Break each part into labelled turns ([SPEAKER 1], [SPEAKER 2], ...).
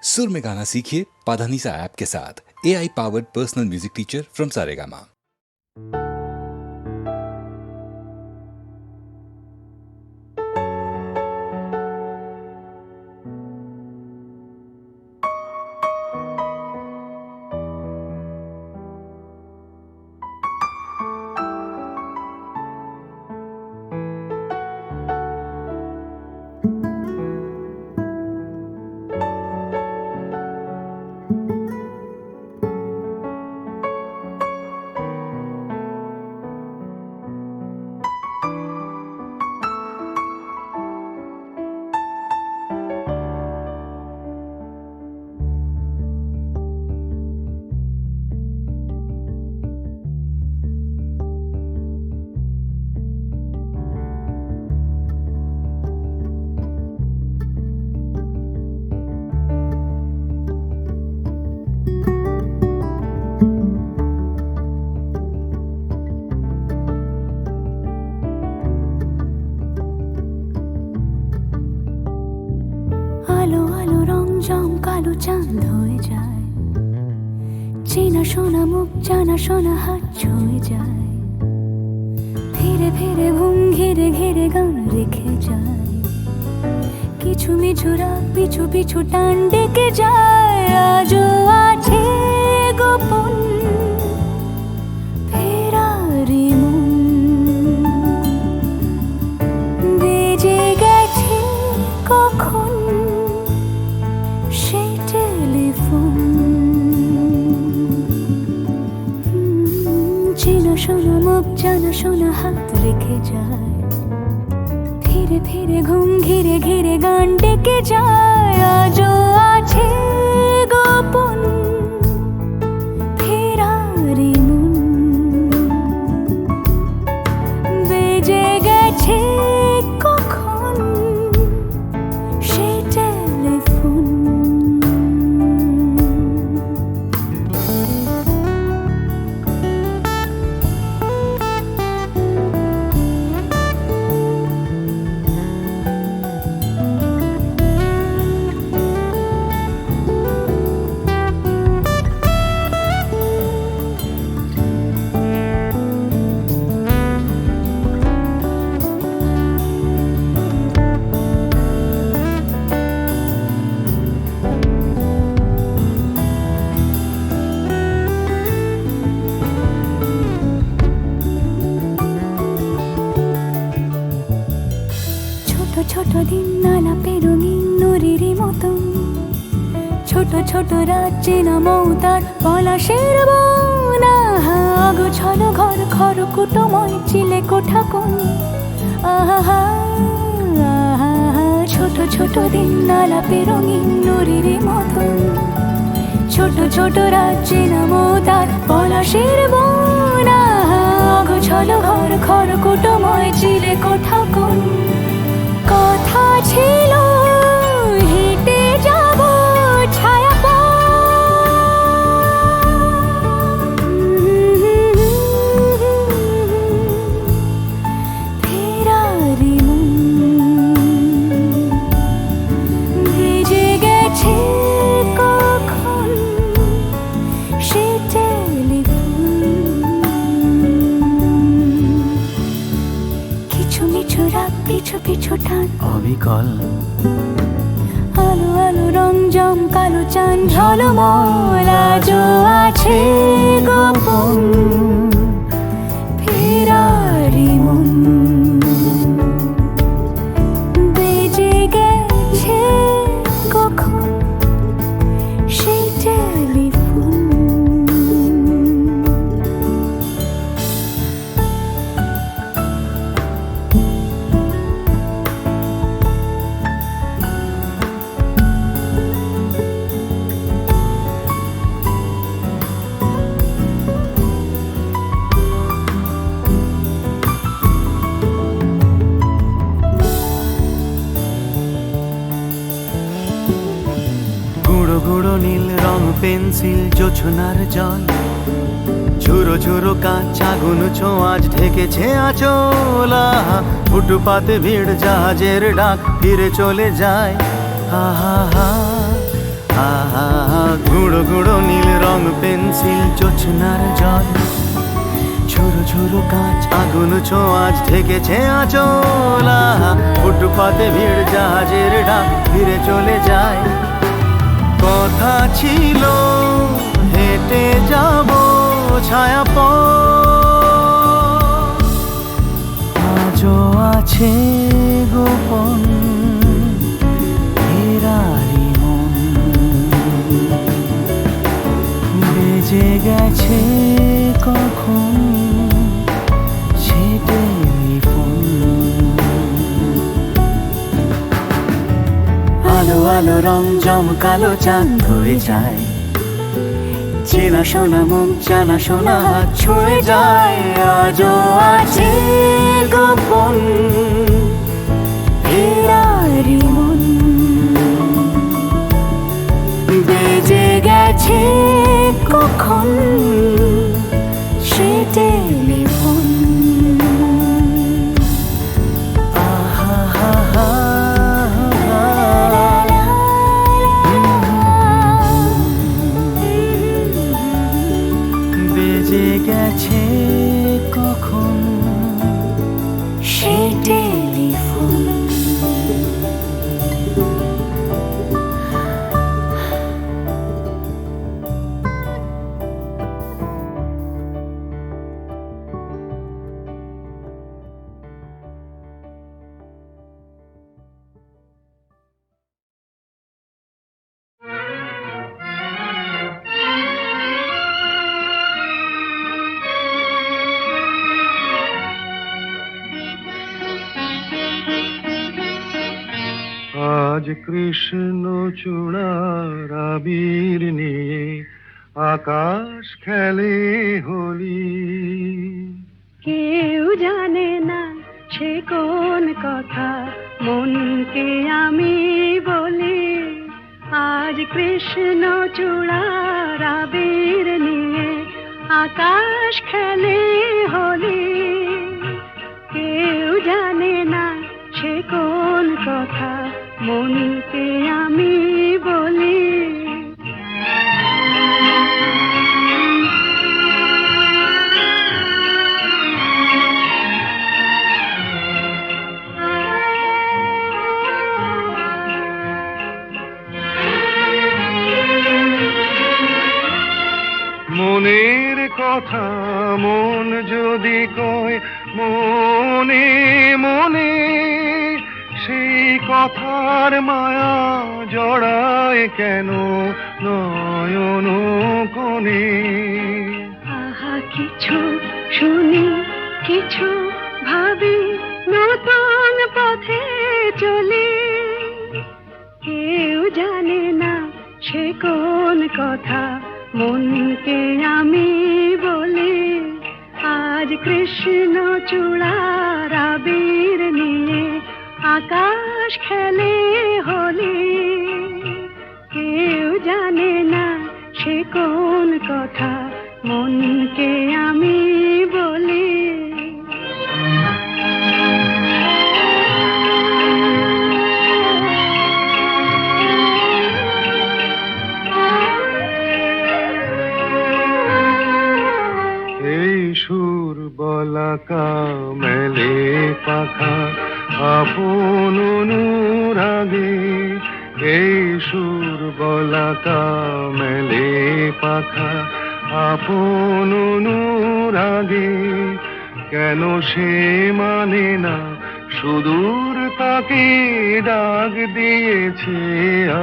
[SPEAKER 1] सुर में गाना सीखिए पाधानीसा ऐप के साथ। AI powered personal music teacher from Saregama.
[SPEAKER 2] আলো আলো রং জম কালো চাঁদ হয়ে যায়, চেনা শোনা মুখ জানা শোনা হাত ছুঁয়ে যায়, ফিরে ফিরে ঘুম ঘিরে ঘিরে গান রেখে যায়, কিছু মিছু রাত পিছু পিছু টান ডেকে যায়। আজও আছে গোপন ফেরারি মন, বেজে গেছে কখন সেই টেলিফোন। চেনা শোনা মুখ জানা শোনা হাত রেখে যায়, ফিরে ফিরে ঘুম ঘিরে ঘিরে গান ডেকে যায়। আজও আছে গোপন ফেরারি মন, বেজে গেছে কখন সেই টেলিফোন। ছোট দিন আলাপের রঙিন নুরির মতন, ছোট ছোট রাত চেনা মৌতার পলাশের বন। আগোছালো ঘর খড়কুটোময় চিলে কোঠা কোন, আহা আহা। ছোট ছোট দিন আলাপের রঙিন নুরির মতন, ছোট ছোট রাত চেনা মৌতার পলাশের বন। আগোছালো ঘর খড়কুটোময় চিলে কোঠা কোন। কথা ছিল হেঁটে যাব ছায়া ফেরারি মন, ভেজে গেছে কখন সে টেলিফোন। কিছু মিছু রাত পিছু পিছু টান
[SPEAKER 3] অবিকল,
[SPEAKER 2] আলো আলো রং জম কালো চাঁদ ঝলমল। আজও আছে গোপন ফেরারি মন, বেজে গেছে কখন সেই টেলিফোন।
[SPEAKER 3] গুঁড়ো গুঁড়ো নীল রং পেন্সিল জোছনার জল, ঝুরো ঝুরো কাঁচ আগুন ছোঁয়াজ ঢেকেছে আঁচলা। ফুটপাতে ভিড় জাহাজের ডাক ফিরে চলে যায়। আহা হা গুঁড়ো গুঁড়ো নীল রং পেন্সিল জোছনার জল, ঝুরো ঝুরো কাঁচ আগুন ছোঁয়াজ ঢেকেছে আঁচলা। ফুটপাতে ভিড় জাহাজের ডাক ফিরে চলে যায়। কথা ছিল হেঁটে যাব ছায়া পথ, আজও আছে গোপন ফেরারি মন। বেজে গেছে কখন সে টেলিফোন। আলো আলো রং জমকালো চাঁদ হয়ে যায়, চেনা শোনা মুখ জানা শোনা হাত ছুঁয়ে যায়। আজও আছে গোপন
[SPEAKER 2] ফেরারি মন।
[SPEAKER 3] বেজে গেছে
[SPEAKER 2] কখন সে টেলিফোন।
[SPEAKER 3] আহা হা হা বেজে গেছে কখন
[SPEAKER 2] সে টেলিফোন।
[SPEAKER 3] আজ কৃষ্ণ চূড়ার আবির নিয়ে আকাশ খেলে হোলি।
[SPEAKER 4] কেউ জানে না সে কোন কথা মনকে আমি বলি। আজ কৃষ্ণ চূড়ার আবির নিয়ে আকাশ খেলে হোলি। কেউ জানে না সে কোন কথা মনকে আমি বলি।
[SPEAKER 3] মনের কথা মন যদি কয় মনে মনে, সেই কথার মায়া জড়ায় কেন নয়ন কোণে।
[SPEAKER 4] আহা কিছু শুনি কিছু ভাবি নতুন পথে চলি। কেউ জানে না সে কোন কথা মনকে আমি বলি। আজ কৃষ্ণ চূড়ার আবির নিয়ে আকাশ খেলে হোলি। কেউ জানে না সে কোন কথা মনকে আমি বলি।
[SPEAKER 3] এই সুর বলাকা মেলে পাখা আপন অনুরাগে। এই সুর বলাকা মেলে পাখা আপন অনুরাগে। কেন সে মানে না সুদূর তাকে ডাক দিয়েছে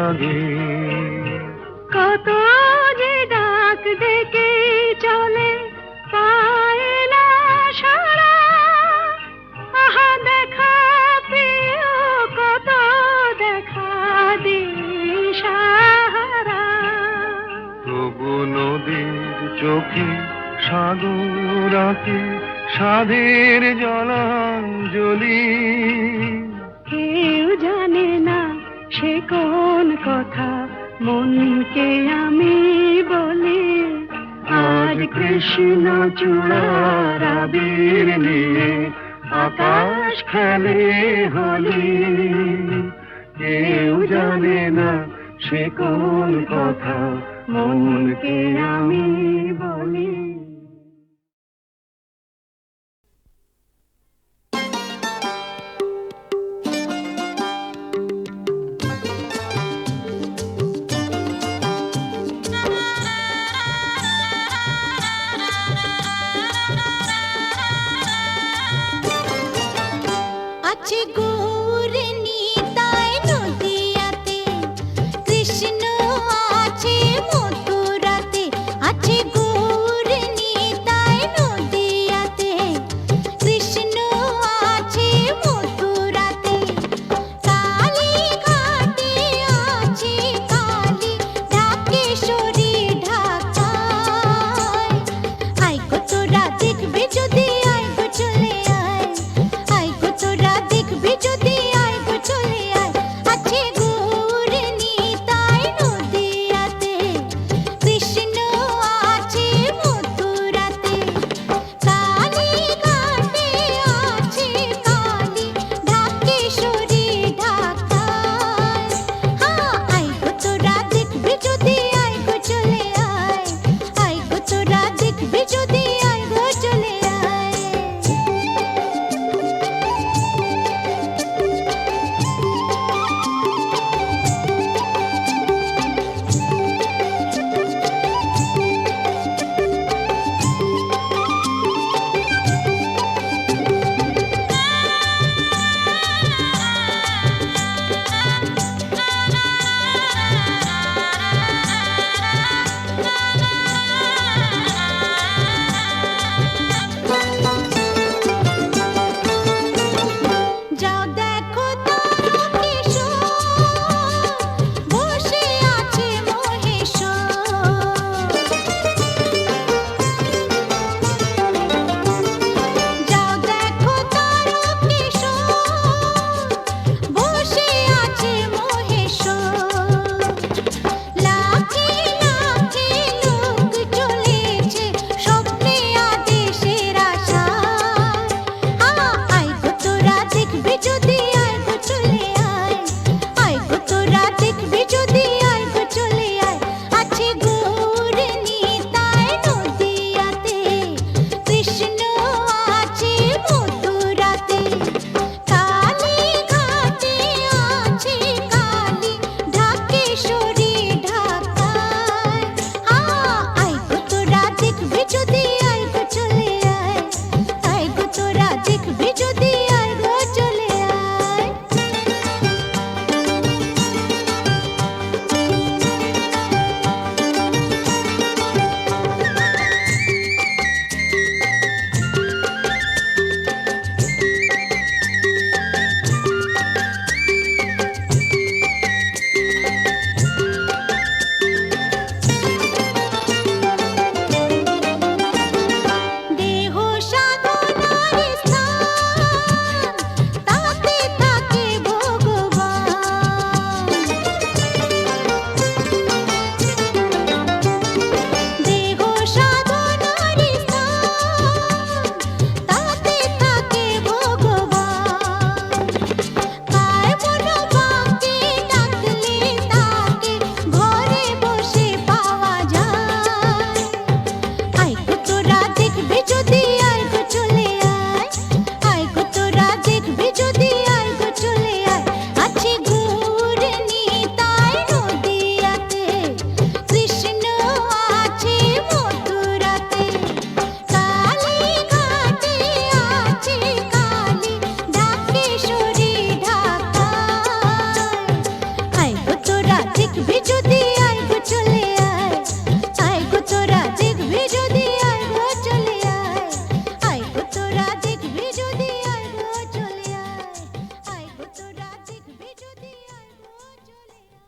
[SPEAKER 3] আগে।
[SPEAKER 4] কত যে ডাক ডেকে চলে পায় না সারা। আহা দেখা প্রিয় কত দেখা দিশাহারা।
[SPEAKER 3] তবু নদীর চোখে সাগর আঁকে সাধের জলাঞ্জলি।
[SPEAKER 4] কেউ জানে না সে কোন কথা মনকে আমি বলি। আজ কৃষ্ণ চূড়ার আবির নিয়ে আকাশ খেলে হোলি। কেউ জানে না
[SPEAKER 3] সে কোন কথা মনকে আমি বলি।
[SPEAKER 2] আছে গৌর নিতাই নদিয়াতে, কৃষ্ণ আছে মথুরাতে। আছে গৌর নিতাই নদিয়াতে, কৃষ্ণ আছে মথুরাতে। কালী ঘাটে আছে কালী, ঢাকেশ্বরী ঢাকায়। আয় গো তোরা দেখবে যদি, আয় গো চলে আয়। আয় গো তোরা দেখবে যদি, আয় গো চলে আয়। আছে গৌর নিতাই নদিয়াতে, কৃষ্ণ আছে মথুরাতে। কালী ঘাটে আছে কালী, ঢাকেশ্বরী ঢাকায়। আয় গো তোরা দেখবে যদি, আয় গো চলে আয়। আয় গো তোরা দেখবে যদি, আয় গো চলে আয়। যাও দেখো তারকেশ্বর, বসে আছে মহেশ্বর। যাও দেখো তারকেশ্বর, বসে আছে মহেশ্বর। লাখে লাখে লোক চলেছে স্বপ্নে আদেশের আশায়। আয় গো তোরা দেখবে যদি, আয় গো চলে আয়। আয় গো তোরা দেখবে যদি, আয় গো চলে আয়। আছে গৌর নিতাই নদিয়াতে, কৃষ্ণ আছে মথুরাতে। কালী ঘাটে আছে কালী, ঢাকেশ্বরী ঢাকায়। আয় গো তোরা দেখবে যদি, আয় গো চলে আয়। আয় গো তোরা দেখবে যদি, আয় গো চলে আয়। দেহ সাধনার স্থান, তাতে থাকে ভগবান। দেহ সাধনার স্থান, তাতে থাকে ভগবান। কায় মন বাঁকে ডাকলে তাকে ঘরে বসে পাওয়া যায়। আয় গো তোরা দেখবে যদি, আয় গো চলে আয়। আয় গো তোরা দেখবে যদি, আয় গো চলে আয়। আছে গৌর নিতাই নদিয়াতে, কৃষ্ণ আছে মথুরাতে। কালী ঘাটে আছে কালী, ঢাকেশ্বরী ঢাকায়। আয় গো তোরা দেখবে যদি, আয় গো চলে আয়। আয় গো তোরা দেখবে যদি, আয় গো চলে আয়। আয় গো তোরা দেখবে যদি, আয় গো চলে আয়। আয় গো তোরা দেখবে যদি, আয় গো চলে আয়।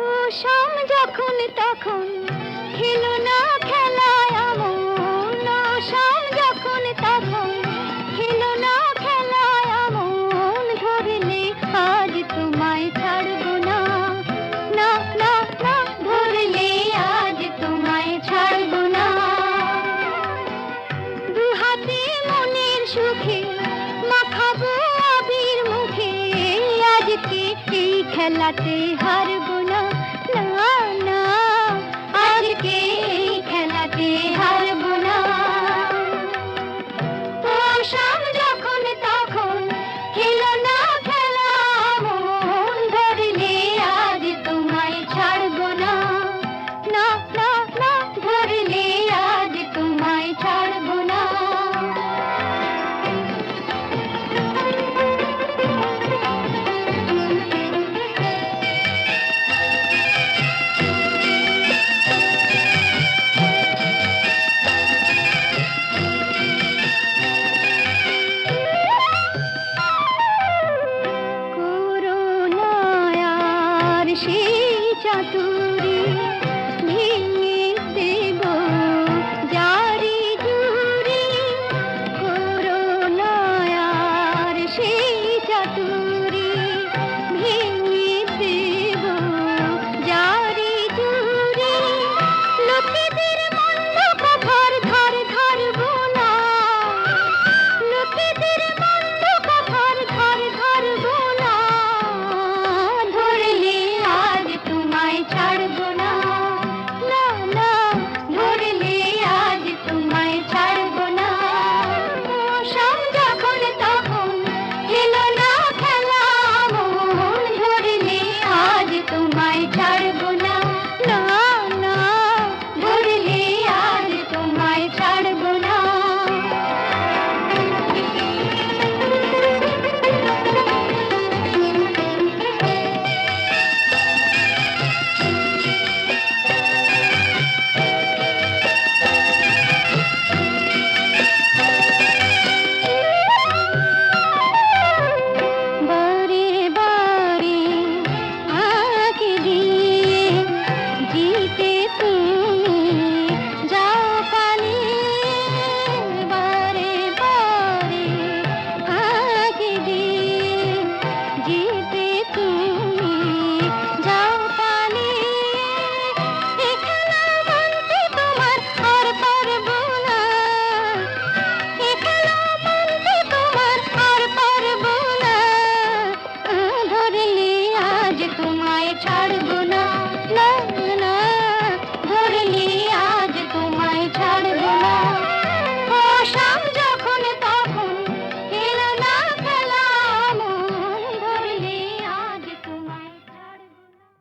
[SPEAKER 2] ও শাম যখন তখন খেলো না খেলায় আমন। ও শাম যখন তখন খেলো না খেলায় আমন। ধরলে আজ তোমায় ছাড়বো না, না না না, ধরলে আজ তোমায় ছাড়বো সুখে মাখাবো আবির মুখে আজকে এই খেলাতে হারবো না না না আজকে এই খেলাতে হারবো না শাম যখন তখন খেলো না খেলা মন ধরলে আজ তোমায় ছাড়বো না না না না ধরলে আজ তোমায় ছাড়বো না করুণায়ার সেই চাতুরী ভেঙে দেব জারি জুড়ি করুণায়ার সেই চাতুরী ভেঙে দেব জারি জুড়ি লোকেদের মন্দ কথার ধার ধারবো না লোকেদের মন্দ কথার ধার ধারবো না ধরলে আজ তোমায় ছাড়বো না না না ধরলে আজ তোমায় ছাড়বো না শাম যখন তখন খেলো না খেলা মন ধরলে আজ তোমায় ছাড়বো না না না ধরলে আজ তোমায় ছাড়বো না বারে বারে আঁকে দিয়ে জিতে তুমি যাও পালিয়ে বারে বারে আঁকে দিয়ে জিতে তুমি যাও পালিয়ে এ খেলা মানতে তোমার আর পারবো না এ খেলা মানতে তোমার আর পারবো না ধরলে আজ তোমায় ছাড়বো না না না ধরলে আজ তোমায় ছাড়বো না ও শাম যখন তখন খেলো না খেলা মন ধরলে আজ তোমায় ছাড়বো না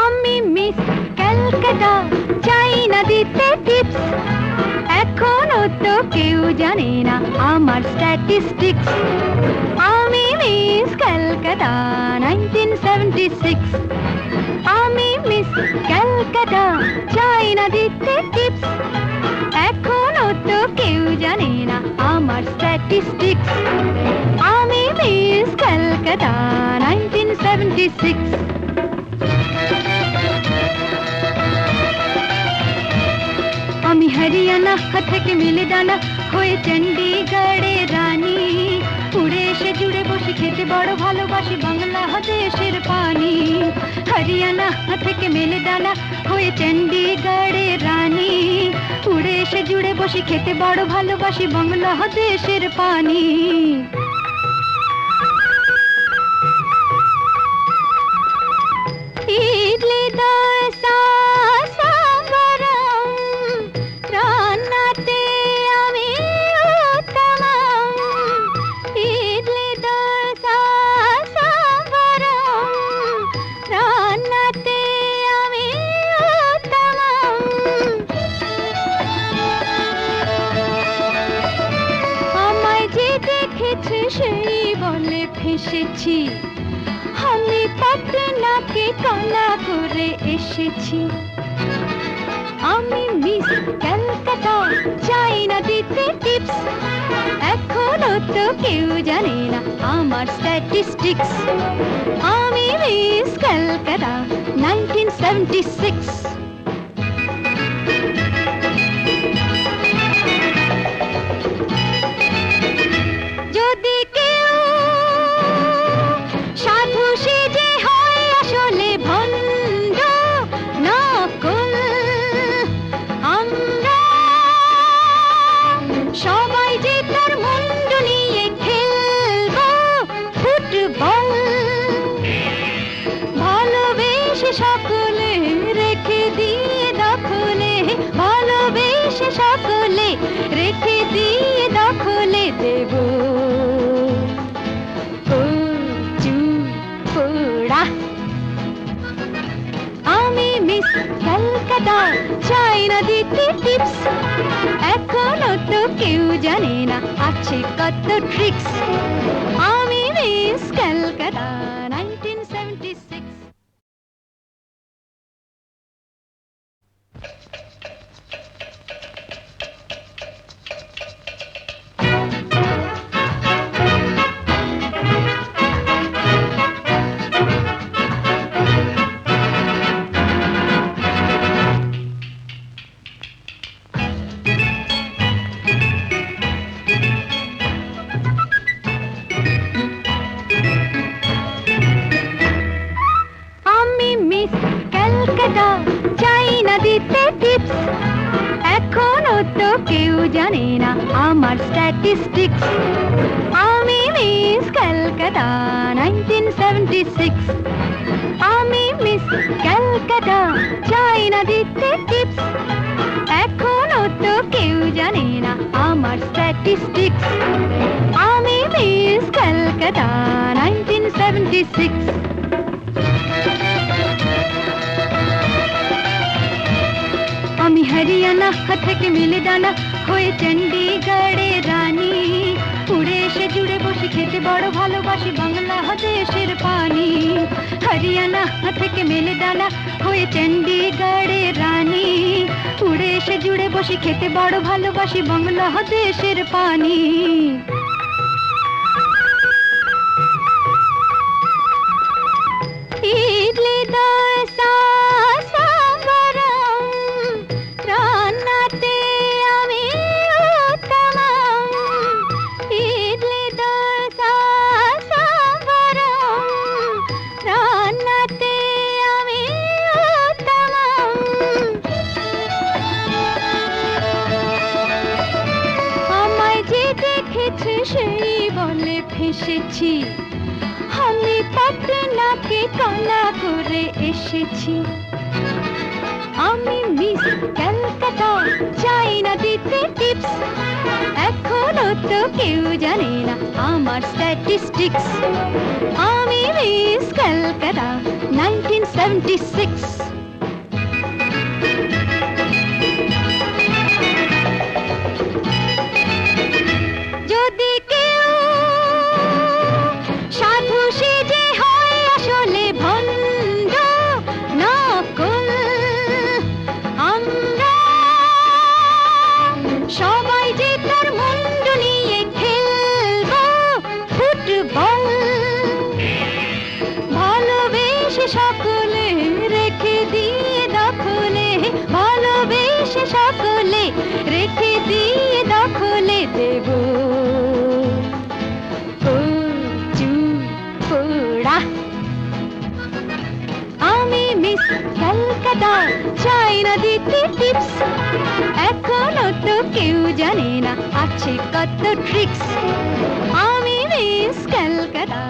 [SPEAKER 2] আমি মিস ক্যালকাটা চাই না দিতে টিপস এখনো তো কেউ জানে না আমার স্ট্যাটিস্টিক্স আমি মিস ক্যালকাটা 1976 আমি মিস ক্যালকাটা চাই না দিতে টিপস এখনো তো কেউ জানে না আমার স্ট্যাটিস্টিক্স আমি মিস ক্যালকাটা 1976 আমি হরিয়ানা থেকে মিলে দানা হয়ে চণ্ডীগড়ে রানী উড়ে এসে জুড়ে বসে খেতে বড় ভালোবাসি বাংলাদেশের পানি হরিয়ানা থেকে মেলে দানা হয়ে চণ্ডীগড়ে রানী উড়ে এসে জুড়ে বসে খেতে বড় ভালোবাসি বাংলাদেশের পানি ইডলি দোসা সাম্বারম রান্নাতে আমি উত্তমম ইডলি দোসা সাম্বারম রান্নাতে আমি উত্তমম আমায় যে দেখেছে সেই বলে ফেসেছি আমি পাটনাকে কলা করে এসেছি আমি মিস ক্যালকাটা চাই না দিতে টিপস এখনো তো কেউ জানে না আমার স্ট্যাটিস্টিক্স। আমি মিস ক্যালকাটা 1976। যদি কেউ সাধু সেজে হয় আসলে ভণ্ড নকল, আমরা সবাই যে তার মুন্ড নিয়ে খেলবো ফুটবল। ভালোবেসে সকলে রেখে দিয়ে দখলে, ভালোবেসে সকলে রেখে দিয়ে দখলে দেব পোড়া। আমি মিস ক্যালকাটা, চাই না দিতে টিপস। এখনো তো কেউ জানে না আছে কত ট্রিক্স। আমি মিস ক্যালকাটা 1976। চাই না দিতে টিপস। এখনো তো কেউ জানে না আমার স্ট্যাটিস্টিক্স। আমি মিস ক্যালকাটা 1976। আমি মিস ক্যালকাটা, চাই না দিতে টিপস। এখনো তো কেউ জানে না আমার স্ট্যাটিস্টিক্স। আমি মিস ক্যালকাটা 1976। আমি হরিয়ানা থেকে মিলে ডানা হয়ে চণ্ডীগড়ে রানী, উড়ে এসে জুড়ে বসে খেতে বড় ভালোবাসি বাংলাদেশের পানি। হরিয়ানা থেকে মেলে ডানা হয়ে চণ্ডীগড়ে রানী, উড়ে এসে জুড়ে বসে খেতে বড় ভালোবাসি বাংলাদেশের পানি। ইডলি দোসা সাম্বারম, রান্নাতে আমি উত্তমম। ইডলি দোসা সাম্বারম, রান্নাতে আমি উত্তমম। আমায় যে দেখেছে সেই বলে ফেসেছি, আমি পাটনাকে কানা করে এসেছি। আমি মিস ক্যালকাটা, চাই না দিতে টিপস। এখনো তো কেউ জানে না আমার স্ট্যাটিস্টিক্স। আমি মিস ক্যালকাটা 1976। যদি কেউ সাধু সেজে হয় আসলে ভণ্ড নকল, আমরা সবাই যে তার মুন্ড নিয়ে খেলবো ফুটবল। ভালোবেসে সকলে রেখে দিয়ে দখলে, ভালোবেসে সকলে রেখে দিয়ে দখলে দেব পোড়া। আমি মিস ক্যালকাটা, চাই না দিতে টিপস। এখনো তো কেউ জানে না আছে কত ট্রিক্স। আমি মিস ক্যালকাটা